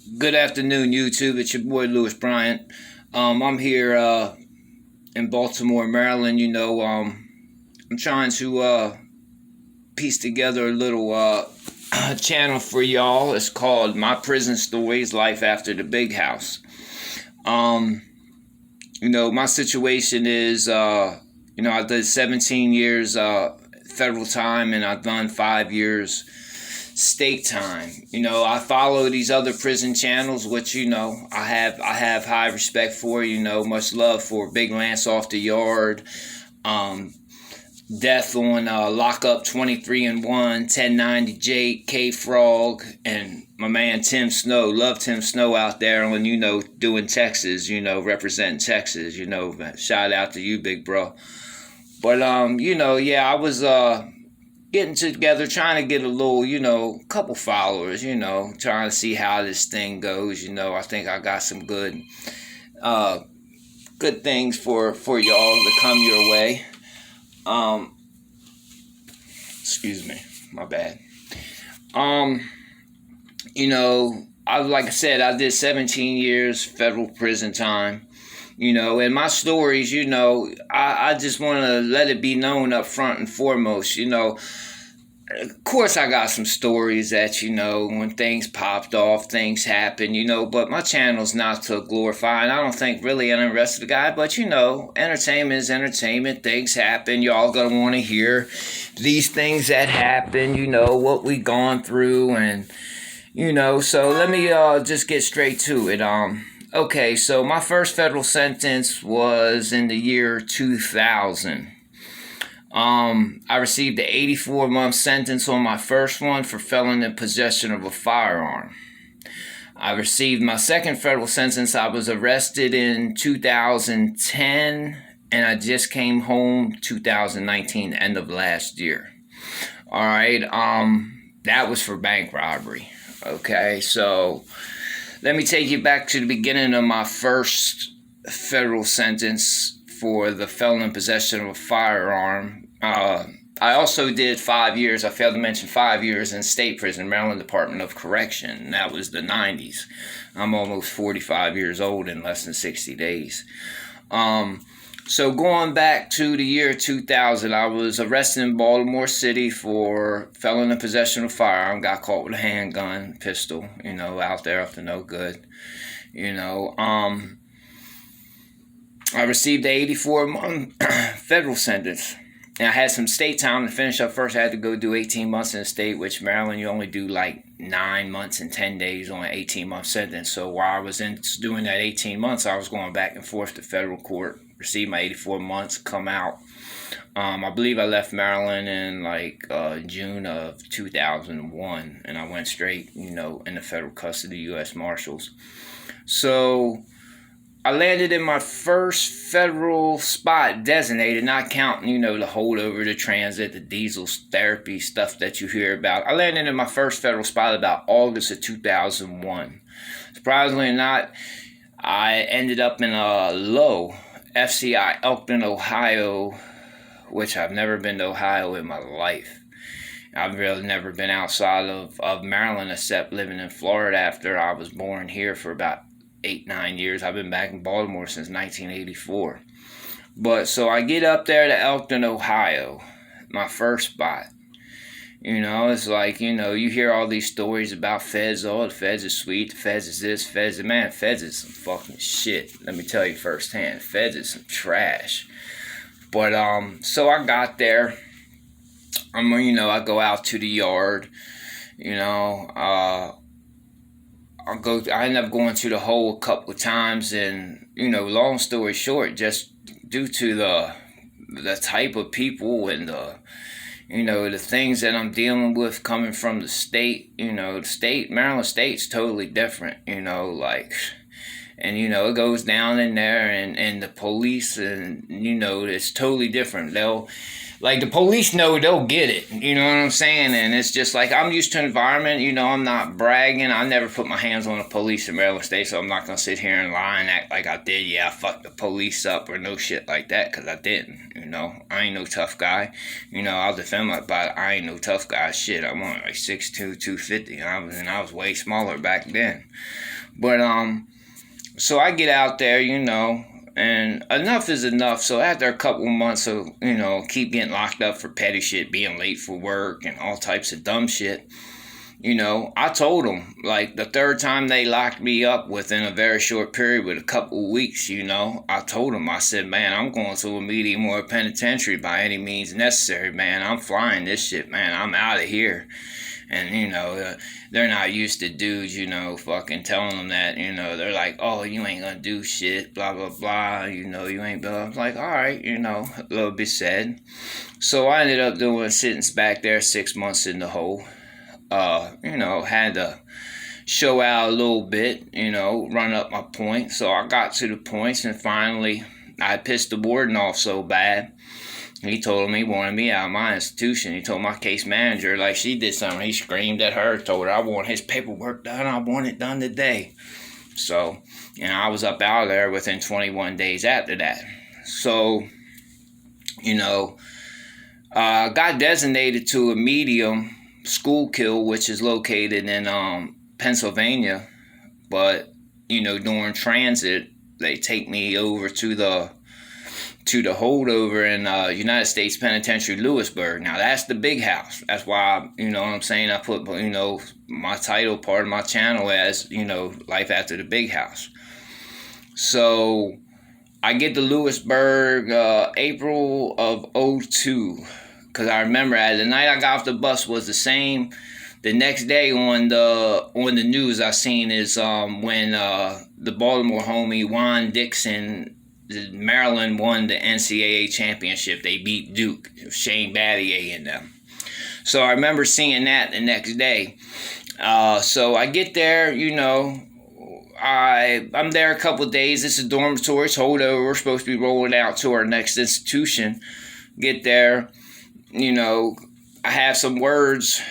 Good afternoon, YouTube. It's your boy Lewis Bryant. I'm here in Baltimore, Maryland. I'm trying to piece together a little channel for y'all. It's called My Prison Stories: Life After the Big House. Um, my situation is, I did 17 years federal time, and I've done 5 years state time. I follow these other prison channels, which I have high respect for. Much love for Big Lance Off the Yard, um, Death on Lockup 23 and 1, 1090 Jake, K Frog, and my man Tim Snow. Love Tim Snow out there on doing Texas. Representing Texas. Shout out to you, big bro. But yeah, I was getting together, trying to get a little, couple followers, trying to see how this thing goes. I think I got some uh, good things for y'all to come your way. Um, Excuse me, my bad. Um, like I said, I did 17 years federal prison time. And my stories, I just want to let it be known up front and foremost. Of course, I got some stories that, when things popped off, things happen, but my channel's not to glorify, and I don't think really any rest of the guy, but, entertainment is entertainment. Things happen. Y'all gonna want to hear these things that happen, what we gone through, and, so let me just get straight to it. Okay, so my first federal sentence was in the year 2000. I received an 84-month sentence on my first one for felon in possession of a firearm. I received my second federal sentence. I was arrested in 2010, and I just came home 2019, end of last year. All right, that was for bank robbery. Okay, so let me take you back to the beginning of my first federal sentence for the felon in possession of a firearm. I also did 5 years, I failed to mention 5 years in state prison, Maryland Department of Correction. That was the 90s. I'm almost 45 years old in less than 60 days. So going back to the year 2000, I was arrested in Baltimore City for felon in possession of a firearm. Got caught with a handgun, pistol, out there up to no good. I received the 84-month federal sentence. And I had some state time to finish up first. I had to go do 18 months in the state, which Maryland, you only do like 9 months and 10 days on an 18-month sentence. So while I was doing that 18 months, I was going back and forth to federal court, received my 84 months, come out. I believe I left Maryland in June of 2001, and I went straight, into federal custody, U.S. Marshals. So I landed in my first federal spot designated, not counting, the holdover, the transit, the diesel therapy stuff that you hear about. I landed in my first federal spot about August of 2001. Surprisingly or not, I ended up in a low FCI, Elkton, Ohio, which I've never been to Ohio in my life. I've really never been outside of Maryland except living in Florida after I was born here for about 8-9 years. I've been back in Baltimore since 1984. But so I get up there to Elkton, Ohio, my first spot. It's like, you hear all these stories about feds. Oh, the feds is sweet, the feds is this, feds is, man, feds is some fucking shit. Let me tell you firsthand, feds is some trash. But so I got there. I go out to the yard. I ended up going to the hole a couple of times, and long story short, just due to the type of people and the things that I'm dealing with coming from the state, Maryland State's totally different, and it goes down in there, and the police, and it's totally different. The police know they'll get it, you know what I'm saying? And it's just like, I'm used to environment, I'm not bragging. I never put my hands on the police in Maryland State, so I'm not going to sit here and lie and act like I did. Yeah, I fucked the police up or no shit like that, because I didn't, I ain't no tough guy. I'll defend my body. I ain't no tough guy. Shit, I'm only like 6'2", 250, and I was way smaller back then. But so I get out there, and enough is enough. So after a couple months of, keep getting locked up for petty shit, being late for work and all types of dumb shit, I told them, like, the third time they locked me up within a very short period with a couple of weeks, I told them, I said, man, I'm going to a medium or a penitentiary by any means necessary, man. I'm flying this shit, man. I'm out of here. And, they're not used to dudes, fucking telling them that, they're like, oh, you ain't gonna do shit, blah, blah, blah, you ain't, blah. I'm like, all right, a little bit sad. So I ended up doing sentence back there, 6 months in the hole. Had to show out a little bit, run up my points. So I got to the points, and finally I pissed the warden off so bad. He told him he wanted me out of my institution. He told my case manager, like, she did something. He screamed at her, told her I want his paperwork done. I want it done today. So, I was up out of there within 21 days after that. So, got designated to a medium Schuylkill, which is located in Pennsylvania. But, during transit, they take me over to the holdover in United States Penitentiary, Lewisburg. Now, that's the big house. That's why, what I'm saying, I put, my title, part of my channel as, Life After the Big House. So, I get to Lewisburg April of 2002. Because I remember the night I got off the bus was the same. The next day on the news I seen is when the Baltimore homie Juan Dixon, Maryland won the NCAA championship. They beat Duke, Shane Battier and them. So I remember seeing that the next day. So I get there, I'm there a couple of days. It's a dormitory, it's holdover. We're supposed to be rolling out to our next institution. Get there, I have some words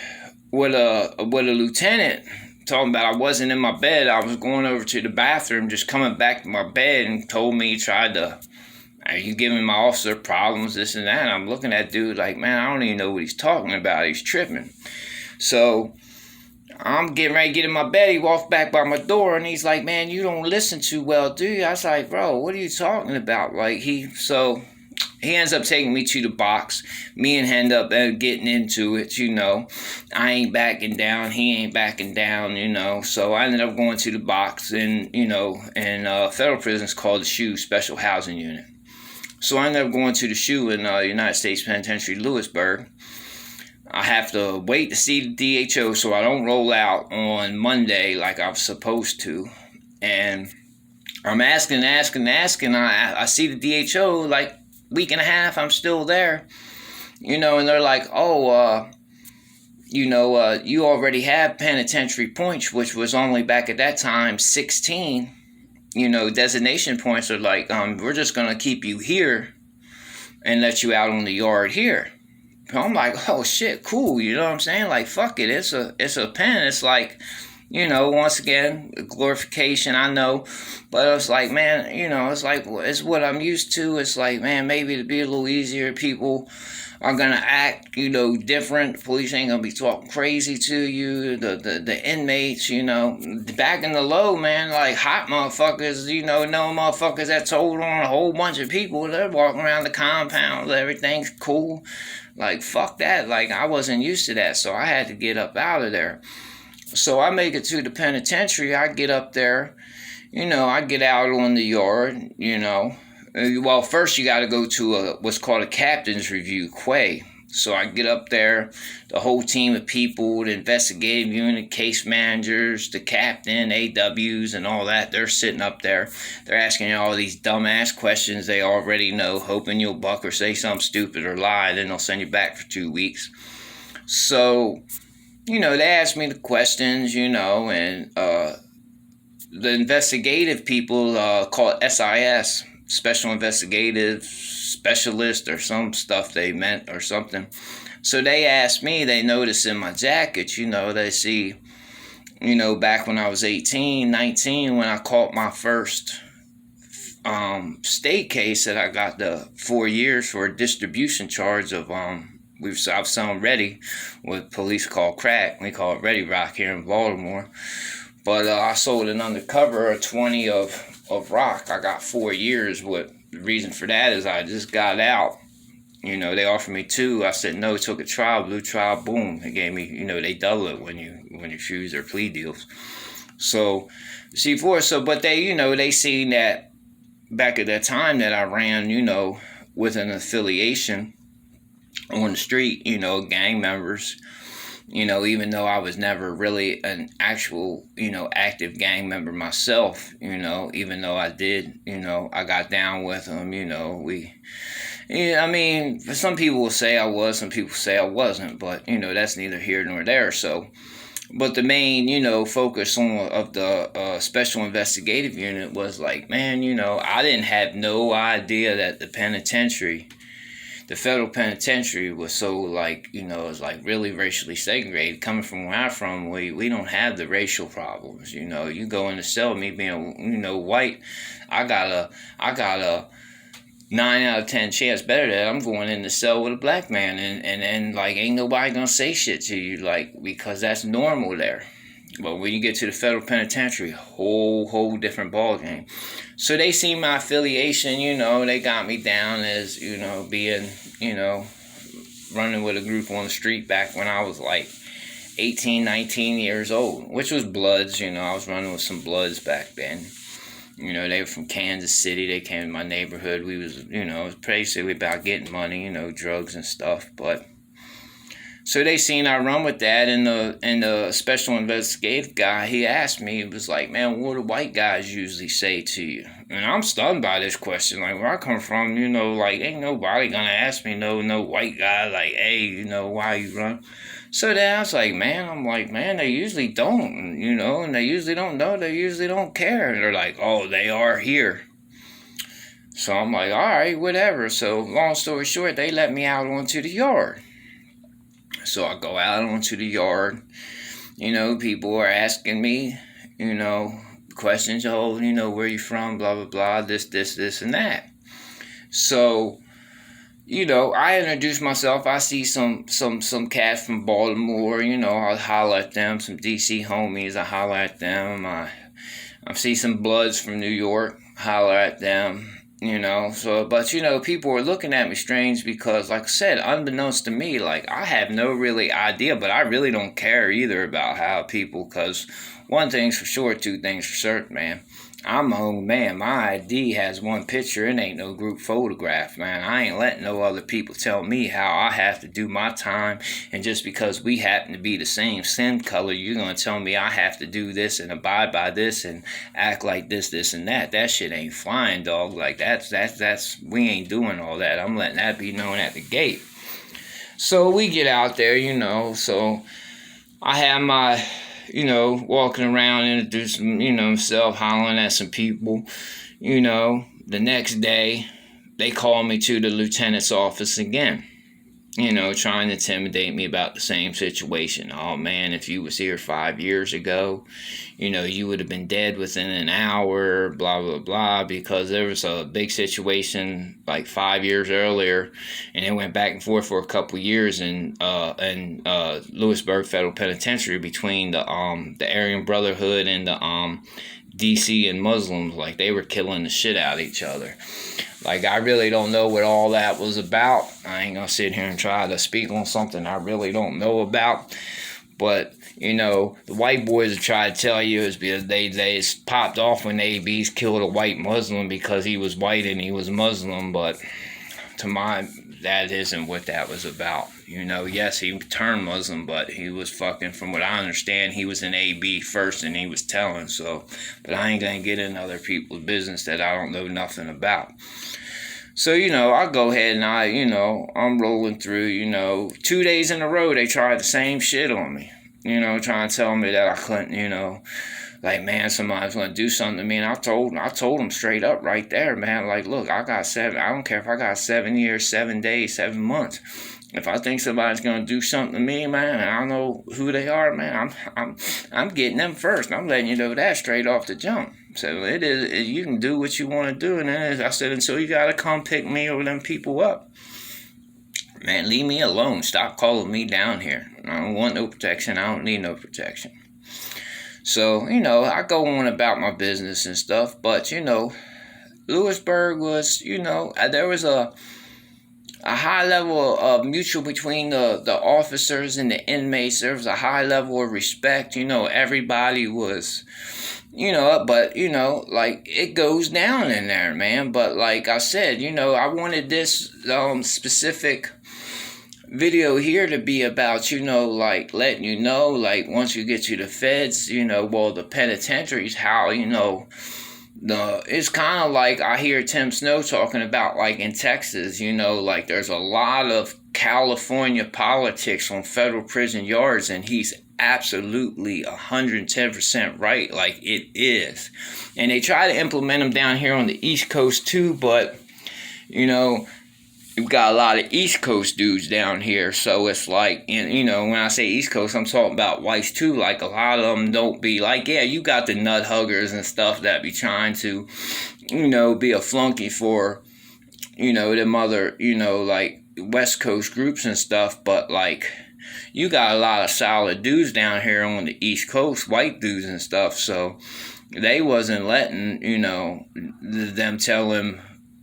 with a lieutenant talking about I wasn't in my bed. I was going over to the bathroom, just coming back to my bed, and told me he tried to, are you giving my officer problems, this and that? And I'm looking at dude like, man, I don't even know what he's talking about. He's tripping. So I'm getting ready to get in my bed. He walks back by my door, and he's like, man, you don't listen too well, do you? I was like, bro, what are you talking about? Like, he ends up taking me to the box. Me and him end up getting into it, I ain't backing down. He ain't backing down, So I ended up going to the box, and, federal prison's called the SHU, Special Housing Unit. So I ended up going to the SHU in United States Penitentiary, Lewisburg. I have to wait to see the DHO so I don't roll out on Monday like I was supposed to. And I'm asking. I see the DHO like week and a half. I'm still there, and they're like, oh, you already have penitentiary points, which was only back at that time 16. Designation points are like, we're just gonna keep you here and let you out on the yard here. I'm like, oh shit, cool. You know what I'm saying? Like, fuck it. It's a pen. It's like, once again, glorification, I know. But it's like, man, it's like, it's what I'm used to. It's like, man, maybe to be a little easier, people are going to act, different. Police ain't going to be talking crazy to you. The inmates, back in the low, man, like hot motherfuckers, no motherfuckers that told on a whole bunch of people. They're walking around the compound. Everything's cool. Like, fuck that. Like, I wasn't used to that. So I had to get up out of there. So I make it to the penitentiary. I get up there, I get out on the yard, Well, first you got to go to what's called a captain's review, QUAY. So I get up there, the whole team of people, the investigative unit, case managers, the captain, AWs, and all that, they're sitting up there. They're asking you all these dumbass questions they already know, hoping you'll buck or say something stupid or lie, then they'll send you back for 2 weeks. So, they asked me the questions, and the investigative people call it SIS, Special Investigative Specialist, or some stuff they meant or something. So they asked me, they noticed in my jacket, they see, back when I was 18, 19, when I caught my first state case that I got the 4 years for a distribution charge of I was selling Ready, what police call crack. We call it Ready Rock here in Baltimore. But I sold an undercover a 20 of rock. I got 4 years. What the reason for that is I just got out. You know, they offered me 2. I said no. Took a trial, blue trial, boom. They gave me. You know, they double it when you refuse their plea deals. So, C4. So, but they, you know, they seen that back at that time that I ran, you know, with an affiliation on the street. You know, gang members. You know, even though I was never really an actual, you know, active gang member myself. You know, even though I did, you know, I got down with them. You know, yeah, I mean, some people will say I was, some people say I wasn't, but, you know, that's neither here nor there. So, but the main, you know, focus of the special investigative unit was like, man, you know, I didn't have no idea that the federal penitentiary was so, like, you know, it's like really racially segregated. Coming from where I'm from, we don't have the racial problems. You know, you go in the cell, me being, you know, white, I got a 9 out of 10 chance better that I'm going in the cell with a black man, and like ain't nobody gonna say shit to you, like, because that's normal there. But when you get to the federal penitentiary, whole different ball game. So they see my affiliation, you know, they got me down as, you know, being, you know, running with a group on the street back when I was like 18, 19 years old, which was Bloods. You know, I was running with some Bloods back then. You know, they were from Kansas City. They came to my neighborhood. We was, you know, it was basically about getting money, you know, drugs and stuff. But so they seen I run with that, and the special investigative guy, he asked me, he was like, man, what do white guys usually say to you? And I'm stunned by this question. Like, where I come from, you know, like, ain't nobody gonna ask me no white guy, like, hey, you know, why you run? So then I was like, man, they usually don't, you know, and they usually don't know, they usually don't care. And they're like, oh, they are here. So I'm like, all right, whatever. So long story short, they let me out onto the yard. So I go out onto the yard. You know, people are asking me, you know, questions. Oh, you know, where you from? Blah, blah, blah. This, and that. So, you know, I introduce myself. I see some cats from Baltimore. You know, I holler at them. Some DC homies, I holler at them. I see some Bloods from New York. Holler at them. You know, so, but, you know, people were looking at me strange because, like I said, unbeknownst to me, like, I have no really idea, but I really don't care either about how people, because one thing's for sure, 2 things for certain, man. I'm my own man. My ID has 1 picture. It ain't no group photograph, man. I ain't letting no other people tell me how I have to do my time. And just because we happen to be the same skin color, you're going to tell me I have to do this and abide by this and act like this, and that. That shit ain't flying, dog. Like, that's we ain't doing all that. I'm letting that be known at the gate. So we get out there, you know. So I have my, you know, walking around, introducing, you know, himself, hollering at some people. You know, the next day, they call me to the lieutenant's office again. You know, trying to intimidate me about the same situation. Oh, man, if you was here 5 years ago, you know, you would have been dead within an hour, blah, blah, blah, because there was a big situation like 5 years earlier, and it went back and forth for a couple years in Lewisburg Federal Penitentiary between the Aryan Brotherhood and the DC and Muslims. Like, they were killing the shit out of each other. Like, I really don't know what all that was about. I ain't gonna sit here and try to speak on something I really don't know about. But, you know, the white boys will try to tell you is because they popped off when the ABs killed a white Muslim because he was white and he was Muslim. But that isn't what that was about. You know, yes, he turned Muslim, but he was fucking, from what I understand, he was an AB first and he was telling. So, but I ain't gonna get in other people's business that I don't know nothing about. So, you know, I go ahead and I'm rolling through, you know, 2 days in a row they tried the same shit on me. You know, trying to tell me that I couldn't, you know, like, man, somebody's going to do something to me. And I told them straight up right there, man, like, look, I don't care if I got 7 years, 7 days, 7 months. If I think somebody's going to do something to me, man, and I don't know who they are, man, I'm getting them first. I'm letting you know that straight off the jump. So it is, you can do what you want to do. And then I said, until you got to come pick me or them people up, man, leave me alone. Stop calling me down here. I don't want no protection. I don't need no protection. So, I go on about my business and stuff, but, Lewisburg was, there was a high level of mutual between the officers and the inmates. There was a high level of respect. Everybody was, but, like, it goes down in there, man. But like I said, I wanted this specific video here to be about, like, letting you know, like, once you get to the feds, the penitentiaries, how, it's kind of like I hear Tim Snow talking about, like, in Texas, like, there's a lot of California politics on federal prison yards, and he's absolutely 110% right. Like, it is. And they try to implement them down here on the East Coast too, but, we've got a lot of East Coast dudes down here, so it's like, when I say East Coast, I'm talking about whites too. Like, a lot of them don't be like, yeah, you got the nut huggers and stuff that be trying to, be a flunky for, them other, like, West Coast groups and stuff, but, like, you got a lot of solid dudes down here on the East Coast, white dudes and stuff, so they wasn't letting, them tell him,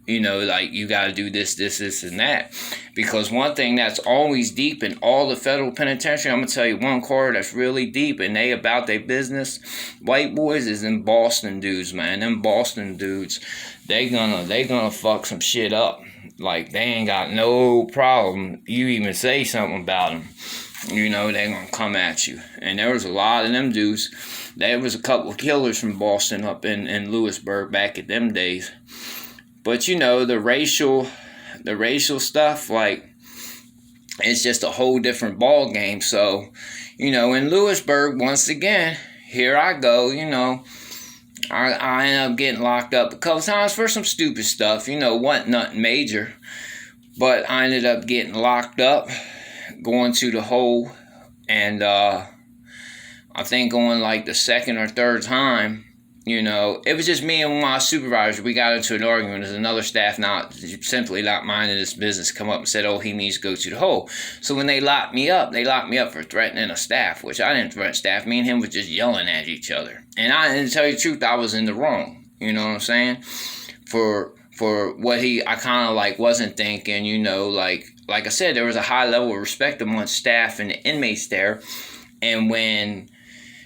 like, you got to do this, and that. Because one thing that's always deep in all the federal penitentiary, I'm going to tell you one core that's really deep, and they about their business, white boys, is them Boston dudes, man. Them Boston dudes, they gonna fuck some shit up. Like, they ain't got no problem. You even say something about them, they gonna come at you. And there was a lot of them dudes. There was a couple of killers from Boston up in Lewisburg back at them days. But, the racial stuff, like, it's just a whole different ball game. So, in Lewisburg, once again, here I go, I end up getting locked up a couple times for some stupid stuff, wasn't nothing major. But I ended up getting locked up, going to the hole, and I think going like the second or third time, it was just me and my supervisor. We got into an argument. There's another staff simply not minding this business come up and said, oh, he needs to go to the hole. So when they locked me up for threatening a staff, which I didn't threaten staff. Me and him was just yelling at each other. And to tell you the truth, I was in the wrong. You know what I'm saying? For what I kind of like wasn't thinking, like I said, there was a high level of respect amongst staff and the inmates there. And when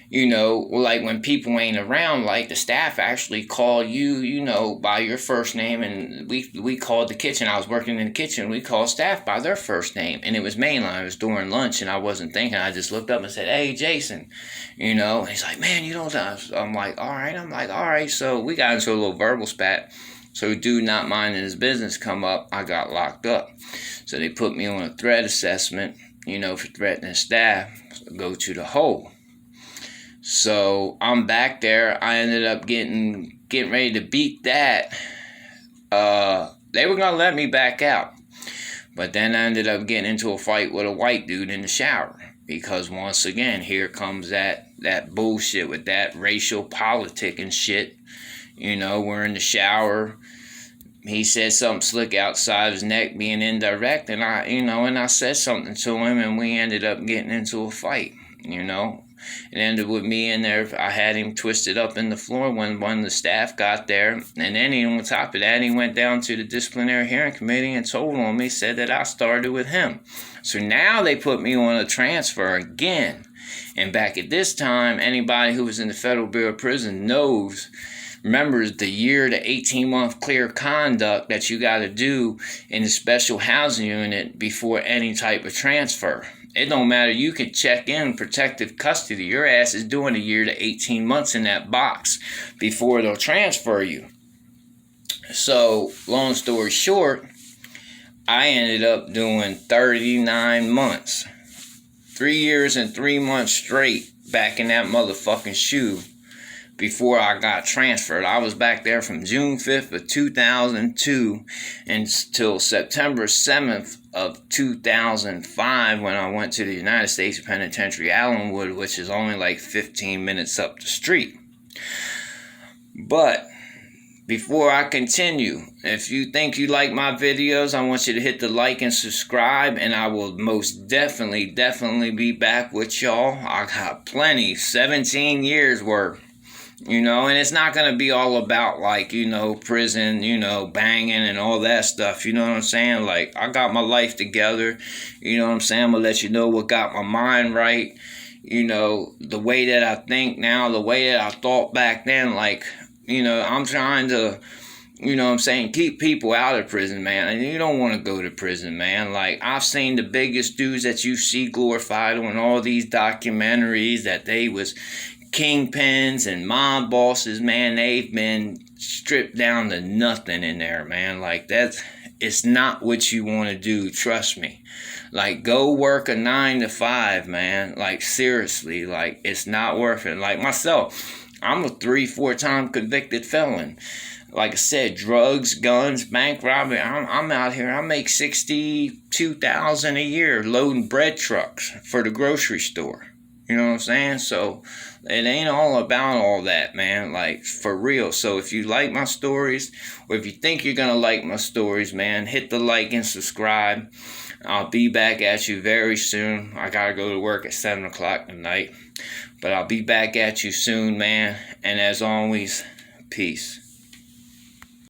like when people ain't around, like the staff actually call you, by your first name. And we called the kitchen. I was working in the kitchen. We called staff by their first name. And it was mainline. It was during lunch, and I wasn't thinking. I just looked up and said, hey, Jason, and he's like, man, you don't. I'm like, all right. So we got into a little verbal spat. So dude not minding his business come up. I got locked up. So they put me on a threat assessment, for threatening staff. So go to the hole. So I'm back there. I ended up getting ready to beat that. They were gonna let me back out, but then I ended up getting into a fight with a white dude in the shower, because once again, here comes that bullshit with that racial politic and shit. We're in the shower. He said something slick outside his neck, being indirect, and I said something to him, and we ended up getting into a fight. It ended with me in there. I had him twisted up in the floor when one of the staff got there. And then on top of that, he went down to the disciplinary hearing committee and told on me, said that I started with him. So now they put me on a transfer again. And back at this time, anybody who was in the Federal Bureau of Prisons remembers the year to 18-month clear conduct that you got to do in the special housing unit before any type of transfer. It don't matter. You can check in protective custody. Your ass is doing a year to 18 months in that box before they'll transfer you. So, long story short, I ended up doing 39 months. 3 years and 3 months straight back in that motherfucking shoe before I got transferred. I was back there from June 5th of 2002 until September 7th of 2005 when I went to the United States Penitentiary, Allenwood, which is only like 15 minutes up the street. But before I continue, if you think you like my videos, I want you to hit the like and subscribe, and I will most definitely be back with y'all. I got plenty, 17 years worth. And it's not going to be all about, like, prison, banging and all that stuff. You know what I'm saying? Like, I got my life together. You know what I'm saying? I'm going to let you know what got my mind right. The way that I think now, the way that I thought back then. Like, I'm trying to, keep people out of prison, man. And you don't want to go to prison, man. Like, I've seen the biggest dudes that you see glorified on all these documentaries that they was kingpins and mob bosses, man. They've been stripped down to nothing in there, man. Like, it's not what you want to do, trust me. Like, go work a 9 to 5, man. Like, seriously, like, it's not worth it. Like, myself, I'm a 3-4 time convicted felon. Like I said, drugs, guns, bank robbery. I'm out here. I make $62,000 a year loading bread trucks for the grocery store. You know what I'm saying? So it ain't all about all that, man. Like, for real. So if you like my stories, or if you think you're gonna like my stories, man, hit the like and subscribe. I'll be back at you very soon. I gotta go to work at 7 o'clock tonight. But I'll be back at you soon, man. And as always, peace.